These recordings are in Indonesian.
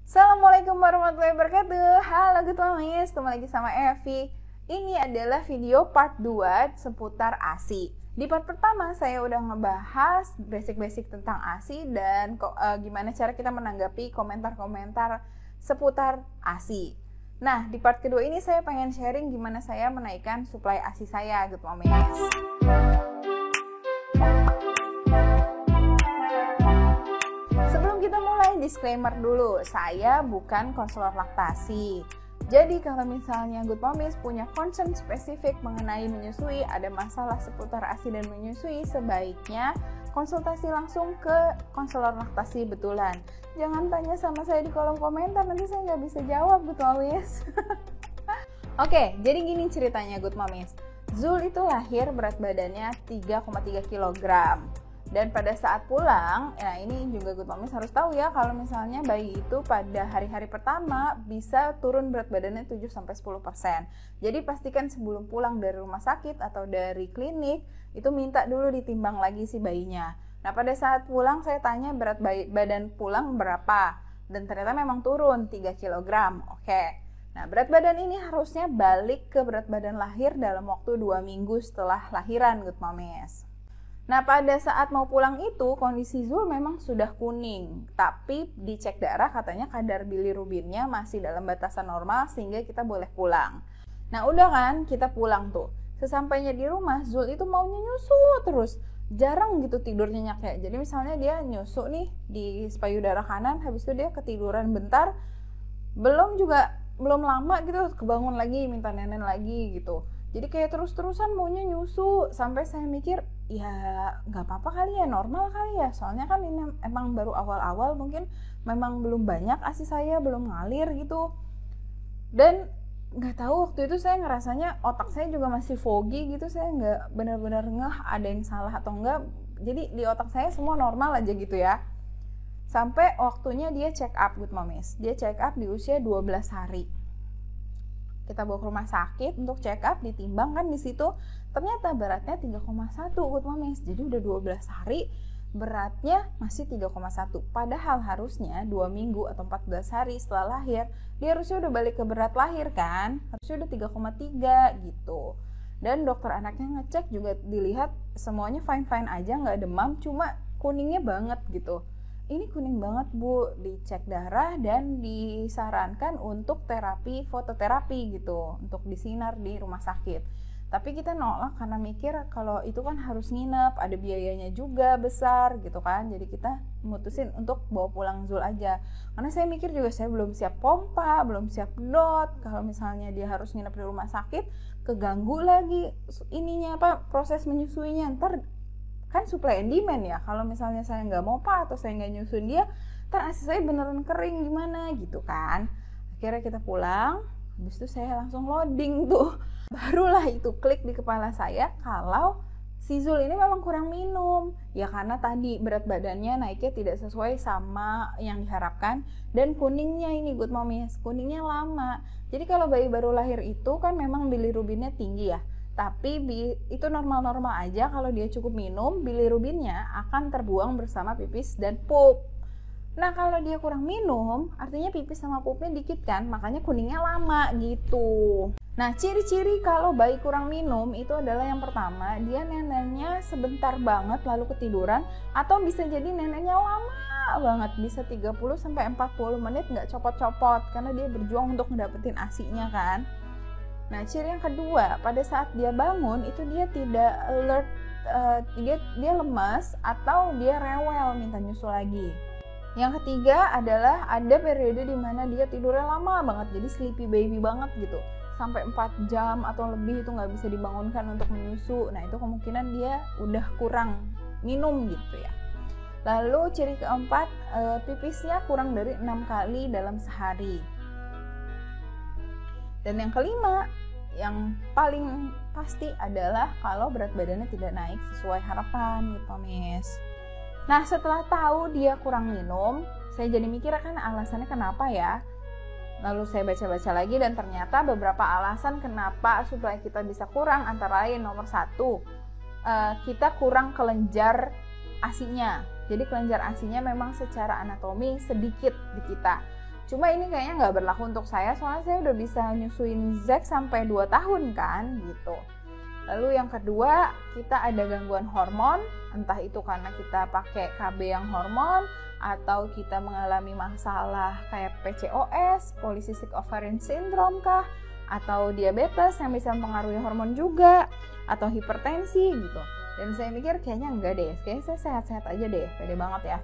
Assalamualaikum warahmatullahi wabarakatuh. Halo good momies, ketemu lagi sama Evi. Ini adalah video part 2 seputar ASI. Di part pertama saya udah ngebahas basic-basic tentang ASI dan gimana cara kita menanggapi komentar-komentar seputar ASI. Nah, di part kedua ini saya pengen sharing gimana saya menaikkan suplai ASI saya, good momies. Sebelum kita mulai, disclaimer dulu, saya bukan konselor laktasi. Jadi kalau misalnya good momies punya concern spesifik mengenai menyusui, ada masalah seputar ASI dan menyusui, sebaiknya konsultasi langsung ke konselor laktasi betulan. Jangan tanya sama saya di kolom komentar, nanti saya nggak bisa jawab good momies. Oke, jadi gini ceritanya good momies. Zul itu lahir berat badannya 3,3 kg. Dan pada saat pulang, nah ini juga good momies harus tahu ya, kalau misalnya bayi itu pada hari-hari pertama bisa turun berat badannya 7-10%. Jadi pastikan sebelum pulang dari rumah sakit atau dari klinik, itu minta dulu ditimbang lagi si bayinya. Nah pada saat pulang saya tanya berat badan pulang berapa, dan ternyata memang turun 3 kg. Oke. Nah berat badan ini harusnya balik ke berat badan lahir dalam waktu 2 minggu setelah lahiran good momies. Nah pada saat mau pulang itu kondisi Zul memang sudah kuning, tapi dicek darah katanya kadar bilirubinnya masih dalam batasan normal sehingga kita boleh pulang. Nah udah kan kita pulang tuh, sesampainya di rumah Zul itu maunya nyusu terus, jarang gitu tidur nyenyak ya. Jadi misalnya dia nyusu nih di payudara kanan, habis itu dia ketiduran bentar, belum lama gitu kebangun lagi minta nenen lagi gitu. Jadi kayak terus-terusan maunya nyusu, sampai saya mikir ya nggak apa-apa kali ya, normal kali ya, soalnya kan ini emang baru awal-awal, mungkin memang belum banyak ASI saya, belum ngalir gitu. Dan nggak tahu waktu itu saya ngerasanya otak saya juga masih foggy gitu, saya nggak benar-benar ngeh ada yang salah atau enggak. Jadi di otak saya semua normal aja gitu ya. Sampai waktunya dia check up good momies, dia check up di usia 12 hari. Kita bawa ke rumah sakit untuk check up, ditimbang kan di situ, ternyata beratnya 3,1 good momies. Jadi udah 12 hari beratnya masih 3,1. Padahal harusnya 2 minggu atau 14 hari setelah lahir dia harusnya udah balik ke berat lahir kan, harusnya udah 3,3 gitu. Dan dokter anaknya ngecek juga dilihat semuanya fine-fine aja, nggak demam, cuma kuningnya banget gitu. Ini kuning banget bu, dicek darah dan disarankan untuk terapi fototerapi gitu, untuk disinar di rumah sakit. Tapi kita nolak karena mikir kalau itu kan harus nginep, ada biayanya juga besar gitu kan. Jadi kita mutusin untuk bawa pulang Zul aja. Karena saya mikir juga saya belum siap pompa, belum siap dot. Kalau misalnya dia harus nginep di rumah sakit, keganggu lagi proses menyusuinya. Ntar kan supply and demand ya, kalau misalnya saya nggak mau atau saya nggak nyusun dia, ntar ASI saya beneran kering gimana gitu kan. Akhirnya kita pulang, habis itu saya langsung loading tuh, barulah itu klik di kepala saya kalau si Zul ini memang kurang minum ya, karena tadi berat badannya naiknya tidak sesuai sama yang diharapkan, dan kuningnya ini good momies, kuningnya lama. Jadi kalau bayi baru lahir itu kan memang bilirubinnya tinggi ya, tapi itu normal-normal aja. Kalau dia cukup minum, bilirubinnya akan terbuang bersama pipis dan pup. Nah kalau dia kurang minum, artinya pipis sama pupnya dikit kan, makanya kuningnya lama gitu. Nah ciri-ciri kalau bayi kurang minum itu adalah yang pertama, dia neneknya sebentar banget lalu ketiduran, atau bisa jadi neneknya lama banget, bisa 30-40 menit nggak copot-copot, karena dia berjuang untuk ngedapetin ASI-nya kan. Nah, ciri yang kedua, pada saat dia bangun itu dia tidak alert, dia lemas atau dia rewel minta nyusu lagi. Yang ketiga adalah ada periode di mana dia tidurnya lama banget, jadi sleepy baby banget gitu, sampai 4 jam atau lebih itu nggak bisa dibangunkan untuk menyusu. Nah, itu kemungkinan dia udah kurang minum gitu ya. Lalu ciri keempat, pipisnya kurang dari 6 kali dalam sehari. Dan yang kelima, yang paling pasti adalah kalau berat badannya tidak naik sesuai harapan gitu momies. Nah setelah tahu dia kurang minum, saya jadi mikir kan alasannya kenapa ya. Lalu saya baca-baca lagi dan ternyata beberapa alasan kenapa suplai kita bisa kurang, antara lain nomor 1, kita kurang kelenjar ASI-nya. Jadi kelenjar ASI-nya memang secara anatomi sedikit di kita. Cuma ini kayaknya nggak berlaku untuk saya, soalnya saya udah bisa nyusuin Zack sampai 2 tahun kan gitu. Lalu yang kedua, kita ada gangguan hormon, entah itu karena kita pakai KB yang hormon, atau kita mengalami masalah kayak PCOS, Polycystic Ovarian Syndrome kah, atau diabetes yang bisa mempengaruhi hormon juga, atau hipertensi gitu. Dan saya mikir kayaknya enggak deh, kayaknya saya sehat-sehat aja deh, pede banget ya.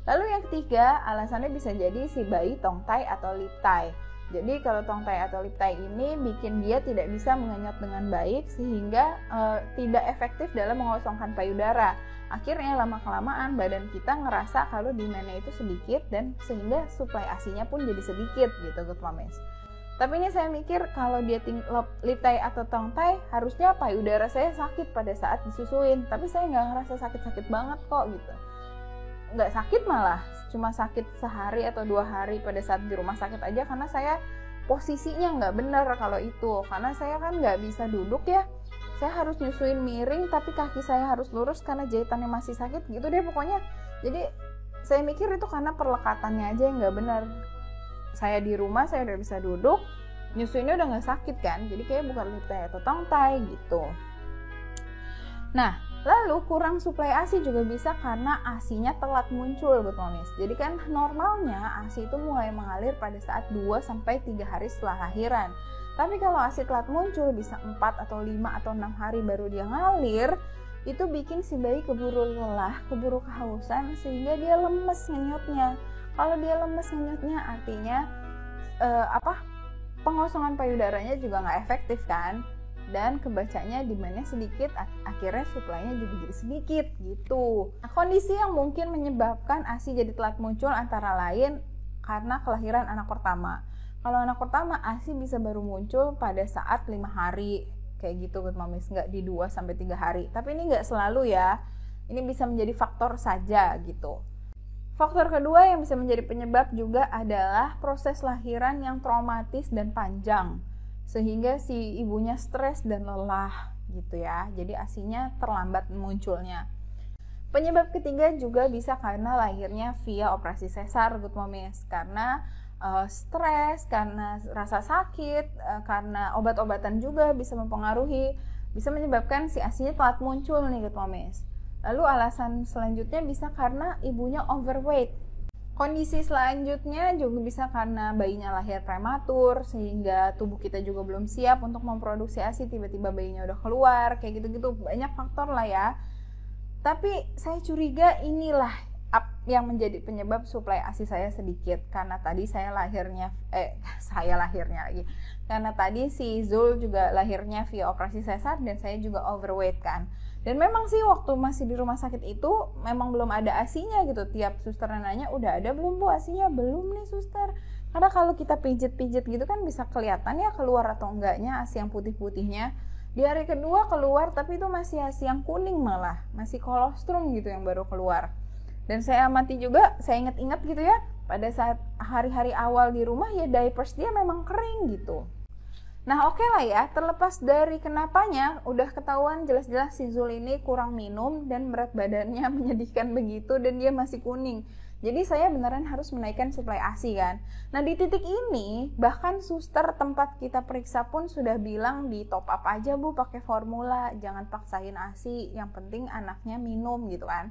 Lalu yang ketiga, alasannya bisa jadi si bayi tongtai atau lip tie. Jadi kalau tongtai atau lip tie ini bikin dia tidak bisa mengenyot dengan baik sehingga tidak efektif dalam mengosongkan payudara. Akhirnya lama-kelamaan badan kita ngerasa kalau demand-nya itu sedikit dan sehingga suplai ASI-nya pun jadi sedikit gitu good moms. Tapi ini saya mikir kalau dia lip tie atau tongtai harusnya payudara saya sakit pada saat disusuin. Tapi saya nggak ngerasa sakit-sakit banget kok gitu. Nggak sakit malah, cuma sakit sehari atau 2 hari pada saat di rumah sakit aja karena saya posisinya nggak benar kalau itu, karena saya kan nggak bisa duduk ya, saya harus nyusuin miring tapi kaki saya harus lurus karena jahitannya masih sakit gitu deh pokoknya. Jadi saya mikir itu karena perlekatannya aja yang nggak benar. Saya di rumah saya udah bisa duduk, nyusuinnya udah nggak sakit kan, jadi kayak bukan lip tie atau tongtai gitu. Nah, lalu kurang suplai ASI juga bisa karena ASI-nya telat muncul good moms. Jadi kan normalnya ASI itu mulai mengalir pada saat 2-3 hari setelah lahiran. Tapi kalau ASI telat muncul bisa 4 atau 5 atau 6 hari baru dia ngalir, itu bikin si bayi keburu lelah, keburu kehausan sehingga dia lemes ngenyotnya. Kalau dia lemes ngenyotnya artinya pengosongan payudaranya juga nggak efektif kan? Dan kebacanya demand-nya sedikit, akhirnya suplainya juga jadi sedikit gitu. Nah, kondisi yang mungkin menyebabkan ASI jadi telat muncul antara lain karena kelahiran anak pertama. Kalau anak pertama ASI bisa baru muncul pada saat 5 hari kayak gitu good moms, nggak di 2-3 hari. Tapi ini nggak selalu ya, ini bisa menjadi faktor saja gitu. Faktor kedua yang bisa menjadi penyebab juga adalah proses lahiran yang traumatis dan panjang, sehingga si ibunya stres dan lelah gitu ya. Jadi ASI-nya terlambat munculnya. Penyebab ketiga juga bisa karena lahirnya via operasi sesar good moms, karena stres, karena rasa sakit, karena obat-obatan juga bisa mempengaruhi, bisa menyebabkan si ASI-nya telat muncul nih good moms. Lalu alasan selanjutnya bisa karena ibunya overweight. Kondisi selanjutnya juga bisa karena bayinya lahir prematur sehingga tubuh kita juga belum siap untuk memproduksi ASI, tiba-tiba bayinya udah keluar, kayak gitu-gitu, banyak faktor lah ya. Tapi saya curiga inilah yang menjadi penyebab suplai ASI saya sedikit, karena tadi karena tadi si Zul juga lahirnya via operasi sesar dan saya juga overweight kan. Dan memang sih waktu masih di rumah sakit itu memang belum ada ASI-nya gitu. Tiap suster nanya, udah ada belum bu ASI-nya? Belum nih suster. Karena kalau kita pijit-pijit gitu kan bisa kelihatan ya keluar atau enggaknya ASI yang putih-putihnya. Di hari kedua keluar tapi itu masih ASI yang kuning malah. Masih kolostrum gitu yang baru keluar. Dan saya amati juga, saya ingat-ingat gitu ya, pada saat hari-hari awal di rumah ya diapers dia memang kering gitu. Nah oke lah ya, terlepas dari kenapanya, udah ketahuan jelas-jelas si Zul ini kurang minum dan berat badannya menyedihkan begitu dan dia masih kuning. Jadi saya beneran harus menaikkan suplai ASI kan. Nah di titik ini, bahkan suster tempat kita periksa pun sudah bilang di top up aja bu pakai formula, jangan paksain ASI, yang penting anaknya minum gitu kan.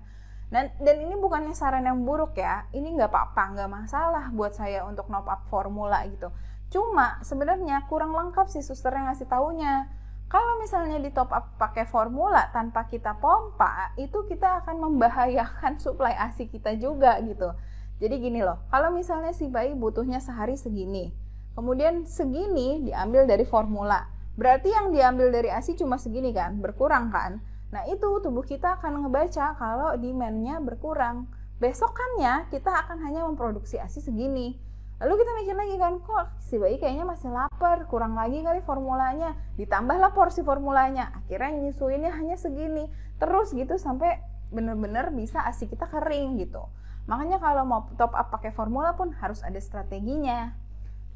Dan ini bukannya saran yang buruk ya, ini nggak apa-apa, nggak masalah buat saya untuk top up formula gitu. Cuma sebenarnya kurang lengkap sih suster yang ngasih taunya. Kalau misalnya di top up pakai formula tanpa kita pompa, itu kita akan membahayakan suplai ASI kita juga gitu. Jadi gini loh, kalau misalnya si bayi butuhnya sehari segini, kemudian segini diambil dari formula, berarti yang diambil dari ASI cuma segini kan, berkurang kan. Nah itu tubuh kita akan ngebaca kalau demand-nya berkurang. Besokannya kita akan hanya memproduksi ASI segini. Lalu kita mikir lagi kan, kok si bayi kayaknya masih lapar, kurang lagi kali formulanya, ditambahlah porsi formulanya, akhirnya nyusuinnya hanya segini, terus gitu sampai bener-bener bisa ASI kita kering gitu. Makanya kalau mau top up pakai formula pun harus ada strateginya.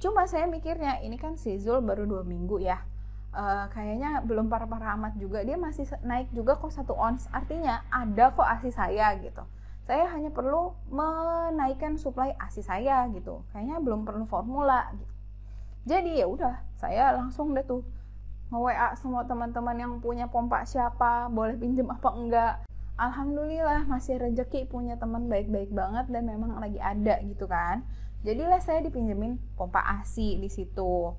Cuma saya mikirnya, ini kan si Zul baru 2 minggu ya, kayaknya belum parah-parah amat juga, dia masih naik juga kok 1 ons, artinya ada kok ASI saya gitu. Saya hanya perlu menaikkan suplai ASI saya gitu. Kayaknya belum perlu formula gitu. Jadi ya udah, saya langsung deh tuh nge-WA semua teman-teman yang punya pompa siapa, boleh pinjem apa enggak. Alhamdulillah masih rezeki punya teman baik-baik banget dan memang lagi ada gitu kan. Jadilah saya dipinjemin pompa ASI di situ.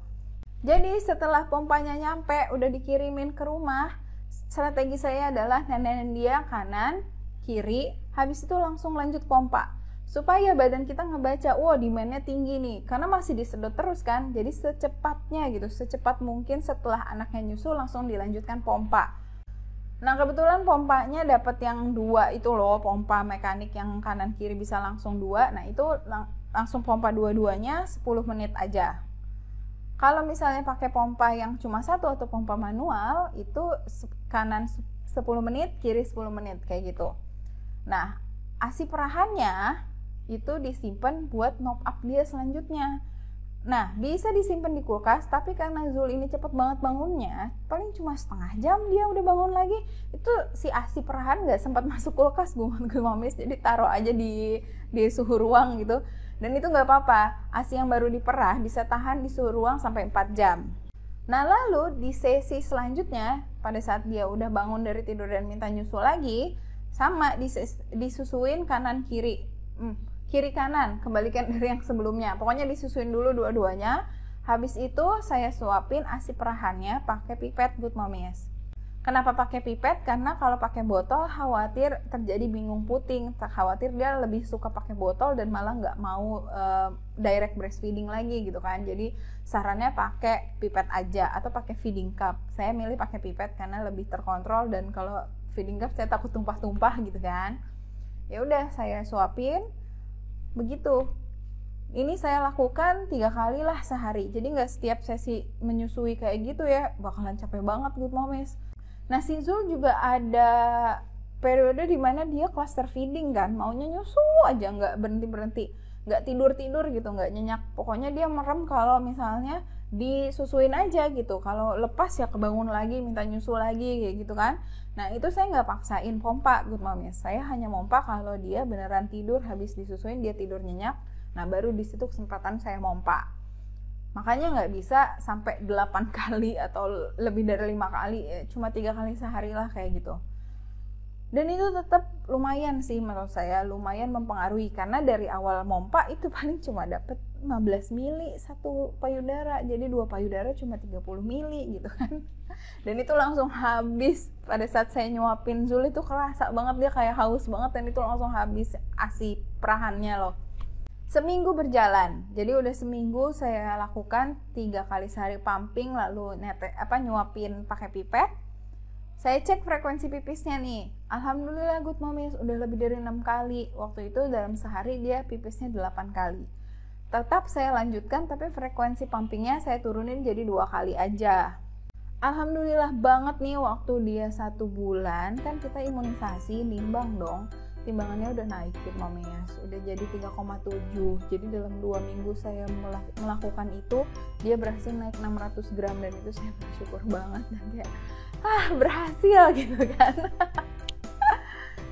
Jadi setelah pompanya nyampe, udah dikirimin ke rumah, strategi saya adalah nenenin dia kanan, kiri, habis itu langsung lanjut pompa. Supaya badan kita ngebaca, demand-nya tinggi nih, karena masih disedot terus kan. Jadi secepatnya gitu, secepat mungkin setelah anaknya nyusu langsung dilanjutkan pompa. Nah kebetulan pompanya dapat yang 2 itu loh, pompa mekanik yang kanan kiri bisa langsung 2. Nah itu langsung pompa dua-duanya 10 menit aja. Kalau misalnya pakai pompa yang cuma 1 atau pompa manual, itu kanan 10 menit, kiri 10 menit kayak gitu. Nah ASI perahannya itu disimpan buat knock up dia selanjutnya. Nah bisa disimpan di kulkas, tapi karena Zul ini cepet banget bangunnya, paling cuma setengah jam dia udah bangun lagi. Itu si ASI perahan gak sempat masuk kulkas buat Mamis, jadi taruh aja di suhu ruang gitu. Dan itu gak apa-apa, ASI yang baru diperah bisa tahan di suhu ruang sampai 4 jam. Nah lalu di sesi selanjutnya, pada saat dia udah bangun dari tidur dan minta nyusu lagi, sama disusuin kanan kiri, kiri kanan, kebalikan dari yang sebelumnya. Pokoknya disusuin dulu dua-duanya. Habis itu saya suapin ASI perahannya pakai pipet Good Momies. Kenapa pakai pipet? Karena kalau pakai botol khawatir terjadi bingung puting, khawatir dia lebih suka pakai botol dan malah nggak mau direct breastfeeding lagi gitu kan. Jadi sarannya pakai pipet aja atau pakai feeding cup. Saya milih pakai pipet karena lebih terkontrol, dan kalau feeding cup saya takut tumpah-tumpah gitu kan. Ya udah saya suapin begitu. Ini saya lakukan 3 kali lah sehari. Jadi nggak setiap sesi menyusui kayak gitu ya, bakalan capek banget Good Momies. Nah si Zul juga ada periode dimana dia cluster feeding kan, maunya nyusu aja, nggak berhenti, nggak tidur gitu, nggak nyenyak. Pokoknya dia merem kalau misalnya disusuin aja gitu, kalau lepas ya kebangun lagi minta nyusu lagi kayak gitu kan. Nah itu saya nggak paksain pompa Good Momies, saya hanya pompa kalau dia beneran tidur, habis disusuin dia tidur nyenyak, nah baru di situ kesempatan saya pompa. Makanya nggak bisa sampai 8 kali atau lebih dari 5 kali, cuma 3 kali sehari lah kayak gitu. Dan itu tetap lumayan sih menurut saya, lumayan mempengaruhi, karena dari awal mompa itu paling cuma dapet 15 mili satu payudara, jadi 2 payudara cuma 30 mili gitu kan. Dan itu langsung habis. Pada saat saya nyuapin Zul itu kerasa banget dia kayak haus banget, dan itu langsung habis ASI perahannya loh. Seminggu berjalan, jadi udah seminggu saya lakukan 3 kali sehari pumping, lalu nyuapin pakai pipet. Saya cek frekuensi pipisnya nih, alhamdulillah Good Momies udah lebih dari 6 kali. Waktu itu dalam sehari dia pipisnya 8 kali. Tetap saya lanjutkan, tapi frekuensi pumpingnya saya turunin jadi 2 kali aja. Alhamdulillah banget nih, waktu dia 1 bulan kan kita imunisasi, nimbang dong. Timbangannya udah naik Good Momies, udah jadi 3,7. Jadi dalam 2 minggu saya melakukan itu, dia berhasil naik 600 gram, dan itu saya bersyukur banget, dan kayak berhasil gitu kan.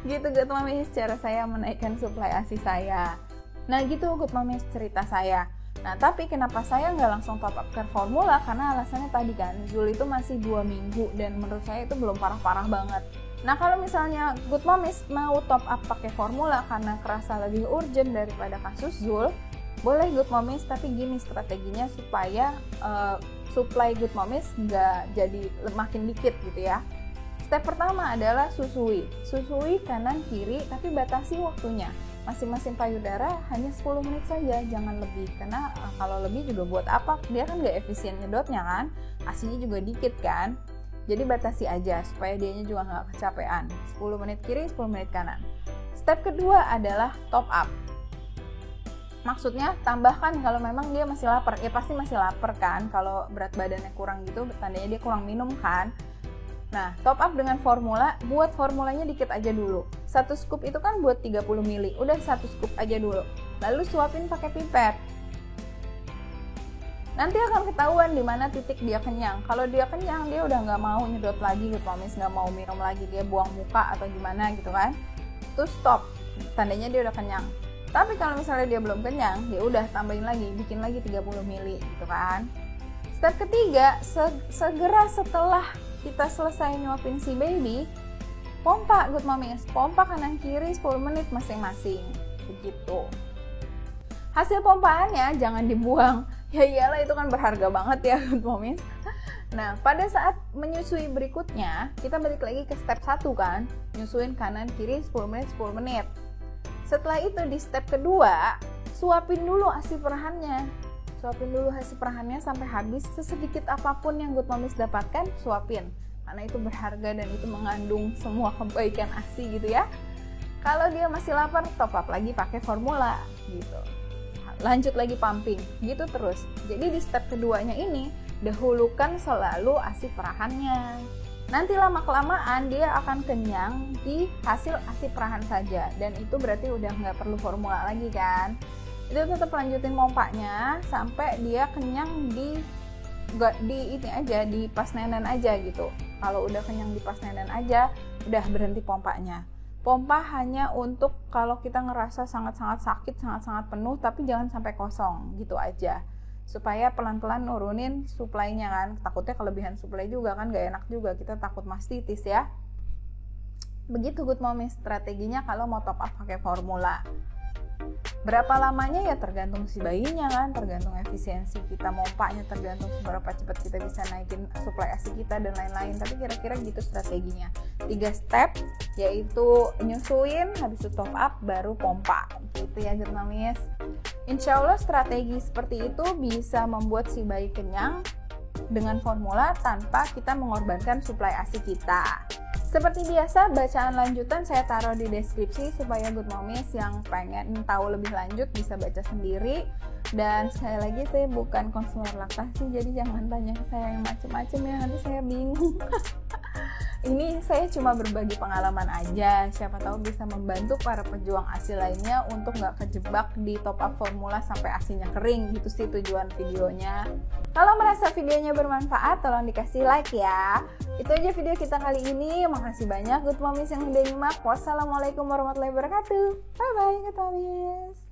Gitu Good Momies cara saya menaikkan suplai ASI saya. Nah gitu Good Momies cerita saya. Nah tapi kenapa saya nggak langsung top up ke formula, karena alasannya tadi kan Zul itu masih 2 minggu dan menurut saya itu belum parah-parah banget. Nah kalau misalnya Good Momies mau top up pakai formula karena kerasa lebih urgent daripada kasus Zul, boleh Good Momies, tapi gini strateginya supaya supply Good Momies nggak jadi makin dikit gitu ya. Step pertama adalah susui kanan kiri, tapi batasi waktunya. Masing-masing payudara hanya 10 menit saja, jangan lebih, karena kalau lebih juga buat apa, dia kan nggak efisien nyedotnya kan, ASINya juga dikit kan. Jadi batasi aja supaya dianya juga nggak kecapean. 10 menit kiri, 10 menit kanan. Step kedua adalah top up. Maksudnya tambahkan kalau memang dia masih lapar, ya pasti masih lapar kan, kalau berat badannya kurang gitu, tandanya dia kurang minum kan. Nah, top up dengan formula, buat formulanya dikit aja dulu. 1 scoop itu kan buat 30 mili, udah 1 scoop aja dulu. Lalu suapin pakai pipet. Nanti akan ketahuan di mana titik dia kenyang. Kalau dia kenyang, dia udah nggak mau nyedot lagi, Good Momies, nggak mau minum lagi, dia buang muka atau gimana gitu kan. Terus stop. tandanya dia udah kenyang. Tapi kalau misalnya dia belum kenyang, ya udah tambahin lagi, bikin lagi 30 ml gitu kan. Step ketiga, segera setelah kita selesai nyuapin si baby, pompa good momies, pompa kanan kiri 10 menit masing-masing, begitu. Hasil pompaannya jangan dibuang, ya iyalah itu kan berharga banget ya good momies. Nah, pada saat menyusui berikutnya, kita balik lagi ke step 1 kan, nyusuin kanan kiri 10 menit. Setelah itu di step kedua, suapin dulu ASI perahannya. Suapin dulu ASI perahannya sampai habis, sesedikit apapun yang good momies dapatkan, suapin. Karena itu berharga dan itu mengandung semua kebaikan ASI gitu ya. Kalau dia masih lapar, top up lagi pakai formula gitu. Lanjut lagi pumping, gitu terus. Jadi di step keduanya ini, dahulukan selalu ASI perahannya. Nanti lama-kelamaan dia akan kenyang di hasil ASI perahan saja. Dan itu berarti udah nggak perlu formula lagi kan. Itu tetap lanjutin pompanya sampai dia kenyang di ini aja, di pas nenen aja gitu. Kalau udah kenyang di pas nenen aja, udah berhenti pompanya. Pompa hanya untuk kalau kita ngerasa sangat-sangat sakit, sangat-sangat penuh, tapi jangan sampai kosong gitu aja. Supaya pelan-pelan nurunin suplainya kan. Takutnya kelebihan suplai juga kan gak enak juga, kita takut mastitis ya. Begitu good momies strateginya kalau mau top up pakai formula. Berapa lamanya ya tergantung si bayinya kan, tergantung efisiensi kita mompanya, tergantung seberapa cepat kita bisa naikin suplai ASI kita dan lain-lain. Tapi kira-kira gitu strateginya. 3 step, yaitu nyusuin, habis itu top up, baru pompa. Gitu ya good momies. Insya Allah strategi seperti itu bisa membuat si bayi kenyang dengan formula tanpa kita mengorbankan suplai ASI kita. Seperti biasa, bacaan lanjutan saya taruh di deskripsi supaya good momies yang pengen tahu lebih lanjut bisa baca sendiri. Dan sekali lagi, saya bukan konselor laktasi, jadi jangan tanya ke saya yang macem-macem ya, nanti saya bingung. Ini saya cuma berbagi pengalaman aja, siapa tahu bisa membantu para pejuang ASI lainnya untuk nggak kejebak di top up formula sampai ASInya kering, gitu sih tujuan videonya. Kalau merasa videonya bermanfaat, tolong dikasih like ya. Itu aja video kita kali ini, makasih banyak good momies yang udah nyimak. Wassalamualaikum warahmatullahi wabarakatuh. Bye bye good momies.